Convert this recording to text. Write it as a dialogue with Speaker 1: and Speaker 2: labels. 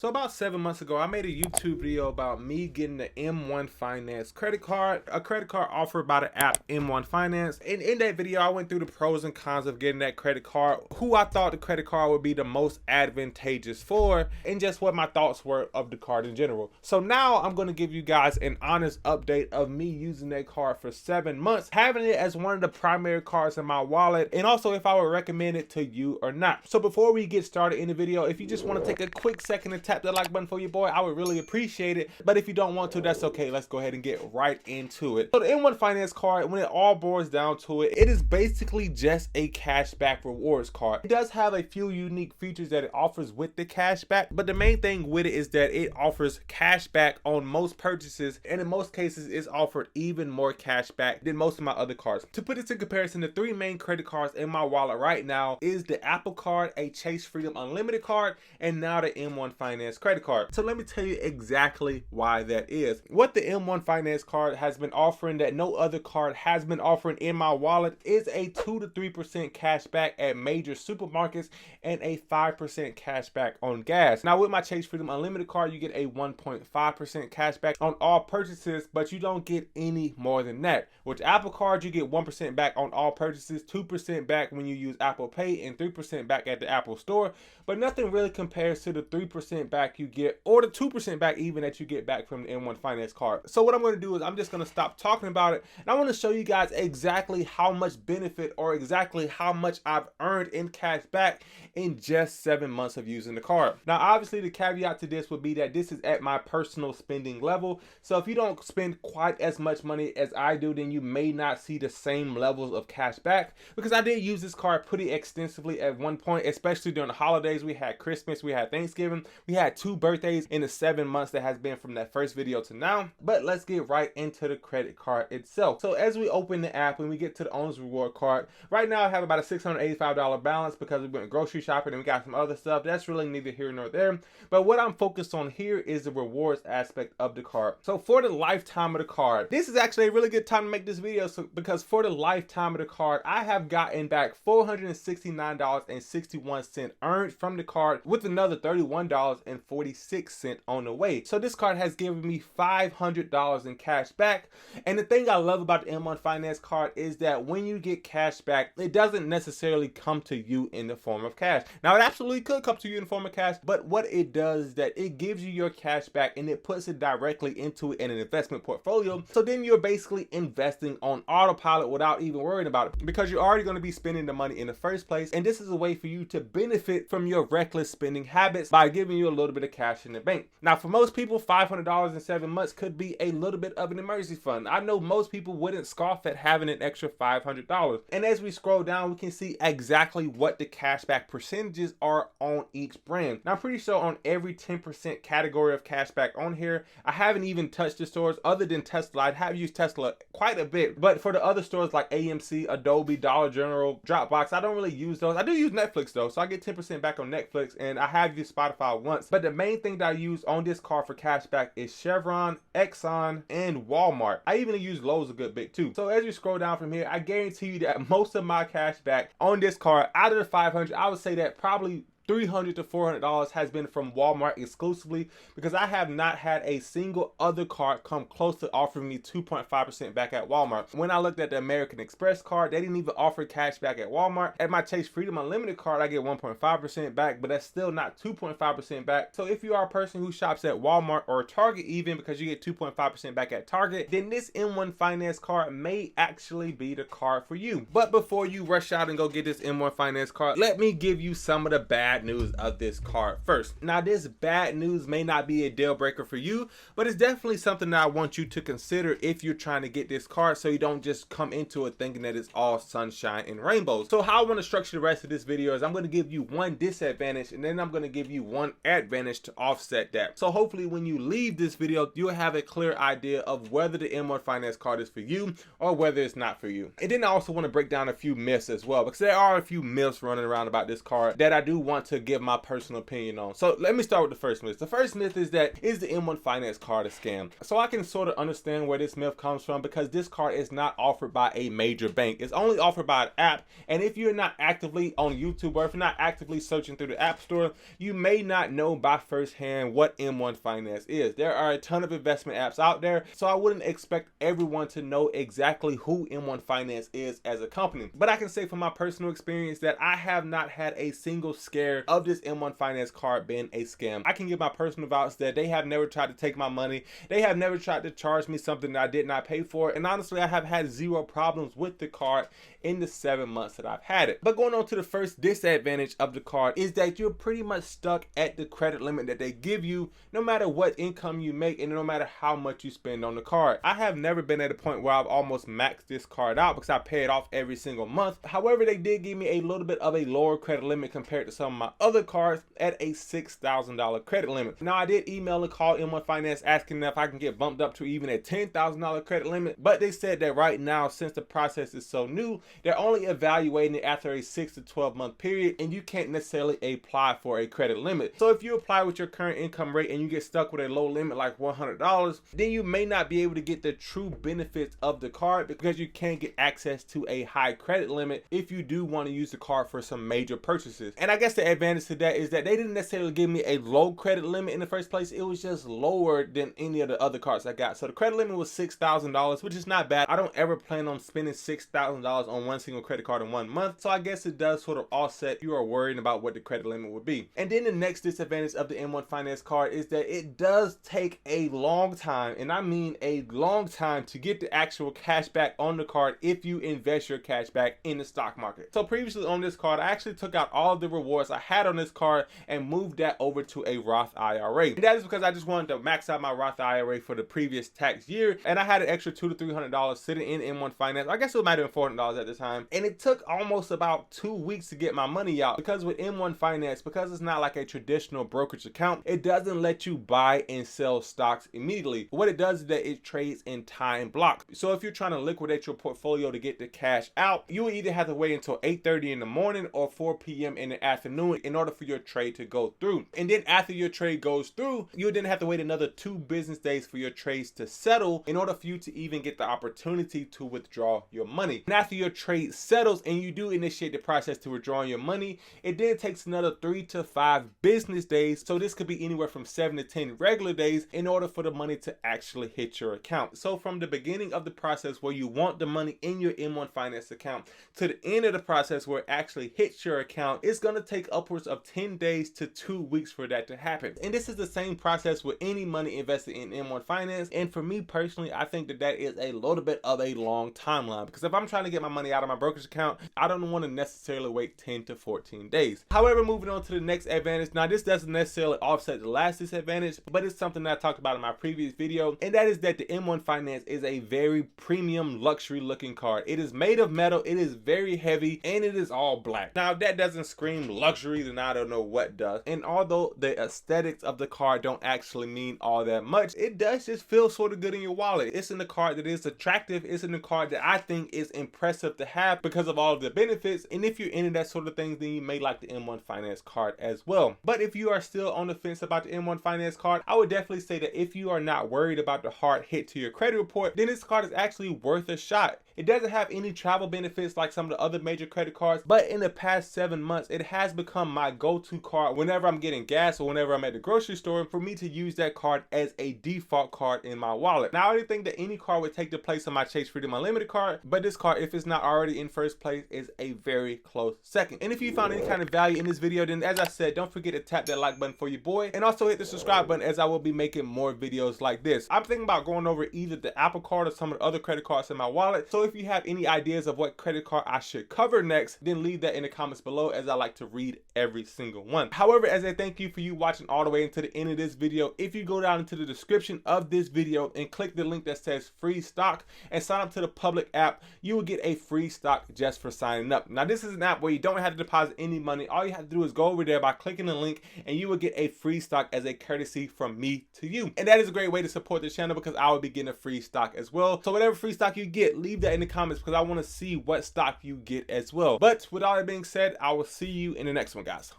Speaker 1: So about 7 months ago, I made a YouTube video about me getting the M1 Finance credit card, a credit card offered by the app M1 Finance. And in that video, I went through the pros and cons of getting that credit card, who I thought the credit card would be the most advantageous for, and just what my thoughts were of the card in general. So now I'm going to give you guys an honest update of me using that card for 7 months, having it as one of the primary cards in my wallet, and also if I would recommend it to you or not. So before we get started in the video, if you just want to take a quick second to tap the like button for your boy, I would really appreciate it. But if you don't want to, that's okay. Let's go ahead and get right into it. So the M1 Finance card, when it all boils down to it, it is basically just a cashback rewards card. It does have a few unique features that it offers with the cashback, but the main thing with it is that it offers cashback on most purchases, and in most cases it's offered even more cashback than most of my other cards. To put this in comparison, the three main credit cards in my wallet right now is the Apple card, a Chase Freedom Unlimited card, and now the M1 Finance credit card. So let me tell you exactly why that is. What the M1 Finance card has been offering that no other card has been offering in my wallet is a 2 to 3% cash back at major supermarkets and a 5% cash back on gas. Now with my Chase Freedom Unlimited card, you get a 1.5% cash back on all purchases, but you don't get any more than that. With Apple card, you get 1% back on all purchases, 2% back when you use Apple Pay, and 3% back at the Apple Store, but nothing really compares to the 3% back you get, or the 2% back even that you get back from the M1 Finance card. So what I'm going to do is I'm just going to stop talking about it, and I want to show you guys exactly how much benefit or exactly how much I've earned in cash back in just 7 months of using the card. Now obviously the caveat to this would be that this is at my personal spending level, so if you don't spend quite as much money as I do, then you may not see the same levels of cash back, because I did use this card pretty extensively at one point, especially during the holidays. We had Christmas, we had Thanksgiving, we had 2 birthdays in the 7 months that has been from that first video to now. But let's get right into the credit card itself. So as we open the app and we get to the owner's reward card, right now I have about a $685 balance because we went grocery shopping and we got some other stuff. That's really neither here nor there. But what I'm focused on here is the rewards aspect of the card. So for the lifetime of the card, this is actually a really good time to make this video, because for the lifetime of the card, I have gotten back $469.61 earned from the card, with another $31.46 on the way. So this card has given me $500 in cash back. And the thing I love about the M1 Finance card is that when you get cash back, it doesn't necessarily come to you in the form of cash. Now it absolutely could come to you in the form of cash, but what it does is that it gives you your cash back and it puts it directly into an investment portfolio. So then you're basically investing on autopilot without even worrying about it, because you're already going to be spending the money in the first place. And this is a way for you to benefit from your reckless spending habits by giving you a little bit of cash in the bank. Now for most people, $500 in 7 months could be a little bit of an emergency fund. I know most people wouldn't scoff at having an extra $500. And as we scroll down, we can see exactly what the cashback percentages are on each brand. Now I'm pretty sure on every 10% category of cashback on here, I haven't even touched the stores other than Tesla. I have used Tesla quite a bit, but for the other stores like AMC, Adobe, Dollar General, Dropbox, I don't really use those. I do use Netflix though, so I get 10% back on Netflix, and I have used Spotify once. But the main thing that I use on this card for cashback is Chevron, Exxon, and Walmart. I even use Lowe's a good bit too. So as you scroll down from here, I guarantee you that most of my cashback on this card, out of the 500, I would say that probably $300 to $400 has been from Walmart exclusively, because I have not had a single other card come close to offering me 2.5% back at Walmart. When I looked at the American Express card, they didn't even offer cash back at Walmart. At my Chase Freedom Unlimited card, I get 1.5% back, but that's still not 2.5% back. So if you are a person who shops at Walmart or Target even, because you get 2.5% back at Target, then this M1 Finance card may actually be the card for you. But before you rush out and go get this M1 Finance card, let me give you some of the bad news of this card first. Now this bad news may not be a deal breaker for you, but it's definitely something that I want you to consider if you're trying to get this card, so you don't just come into it thinking that it's all sunshine and rainbows. So how I want to structure the rest of this video is I'm going to give you one disadvantage, and then I'm going to give you one advantage to offset that. So hopefully when you leave this video, you'll have a clear idea of whether the M1 Finance card is for you or whether it's not for you. And then I also want to break down a few myths as well, because there are a few myths running around about this card that I do want to give my personal opinion on. So let me start with the first myth. The first myth is that, is the M1 Finance card a scam? So I can sort of understand where this myth comes from, because this card is not offered by a major bank. It's only offered by an app, and if you're not actively on YouTube, or if you're not actively searching through the App Store, you may not know by firsthand what M1 Finance is. There are a ton of investment apps out there, so I wouldn't expect everyone to know exactly who M1 Finance is as a company. But I can say from my personal experience that I have not had a single scare of this M1 Finance card being a scam. I can give my personal vouch that they have never tried to take my money. They have never tried to charge me something that I did not pay for. And honestly, I have had zero problems with the card in the 7 months that I've had it. But going on to the first disadvantage of the card is that you're pretty much stuck at the credit limit that they give you, no matter what income you make and no matter how much you spend on the card. I have never been at a point where I've almost maxed this card out because I pay it off every single month. However, they did give me a little bit of a lower credit limit compared to some of my other cards at a $6,000 credit limit. Now, I did email and call M1 Finance asking if I can get bumped up to even a $10,000 credit limit, but they said that right now, since the process is so new, they're only evaluating it after a 6 to 12 month period, and you can't necessarily apply for a credit limit. So if you apply with your current income rate and you get stuck with a low limit like $100, then you may not be able to get the true benefits of the card, because you can't get access to a high credit limit if you do want to use the card for some major purchases. And I guess the advantage to that is that they didn't necessarily give me a low credit limit in the first place. It was just lower than any of the other cards I got. So the credit limit was $6,000, which is not bad. I don't ever plan on spending $6,000 on one single credit card in 1 month, so I guess it does sort of offset if you are worrying about what the credit limit would be. And then the next disadvantage of the M1 Finance card is that it does take a long time, and I mean a long time, to get the actual cash back on the card if you invest your cash back in the stock market. So previously on this card, I actually took out all of the rewards I had on this card and moved that over to a Roth IRA. And that is because I just wanted to max out my Roth IRA for the previous tax year, and I had an extra $200 to $300 sitting in M1 Finance. I guess it might have been $400 at the time, and it took almost about 2 weeks to get my money out, because with M1 Finance, because it's not like a traditional brokerage account, it doesn't let you buy and sell stocks immediately. What it does is that it trades in time blocks. So if you're trying to liquidate your portfolio to get the cash out, you will either have to wait until 8:30 in the morning or 4 p.m. in the afternoon in order for your trade to go through. And then after your trade goes through, you then have to wait another 2 business days for your trades to settle in order for you to even get the opportunity to withdraw your money. And after your trade settles and you do initiate the process to withdraw your money, it then takes another 3 to 5 business days. So this could be anywhere from 7 to 10 regular days in order for the money to actually hit your account. So from the beginning of the process where you want the money in your M1 Finance account to the end of the process where it actually hits your account, it's going to take upwards of 10 days to 2 weeks for that to happen. And this is the same process with any money invested in M1 Finance. And for me personally, I think that that is a little bit of a long timeline, because if I'm trying to get my money out of my brokerage account, I don't want to necessarily wait 10 to 14 days. However, moving on to the next advantage. Now, this doesn't necessarily offset the last disadvantage, but it's something that I talked about in my previous video, and that is that the M1 Finance is a very premium luxury looking card. It is made of metal, it is very heavy, and it is all black. Now, if that doesn't scream luxury, then I don't know what does. And although the aesthetics of the card don't actually mean all that much, it does just feel sort of good in your wallet. It's in the card that is attractive. It's in the card that I think is impressive to have because of all of the benefits. And if you're into that sort of thing, then you may like the M1 Finance card as well. But if you are still on the fence about the M1 Finance card, I would definitely say that if you are not worried about the hard hit to your credit report, then this card is actually worth a shot. It doesn't have any travel benefits like some of the other major credit cards, but in the past 7 months, it has become my go-to card whenever I'm getting gas or whenever I'm at the grocery store, for me to use that card as a default card in my wallet. Now, I don't think that any card would take the place of my Chase Freedom Unlimited card, but this card, if it's not already in first place, is a very close second. And if you found any kind of value in this video, then as I said, don't forget to tap that like button for your boy, and also hit the subscribe button, as I will be making more videos like this. I'm thinking about going over either the Apple Card or some of the other credit cards in my wallet. So if you have any ideas of what credit card I should cover next, then leave that in the comments below, as I like to read every single one. However, as a thank you for you watching all the way into the end of this video, if you go down into the description of this video and click the link that says free stock and sign up to the public app, you will get a free stock just for signing up. Now, this is an app where you don't have to deposit any money. All you have to do is go over there by clicking the link, and you will get a free stock as a courtesy from me to you. And that is a great way to support the channel, because I will be getting a free stock as well. So whatever free stock you get, leave that in the comments, because I want to see what stock you get as well. But with all that being said, I will see you in the next one, guys.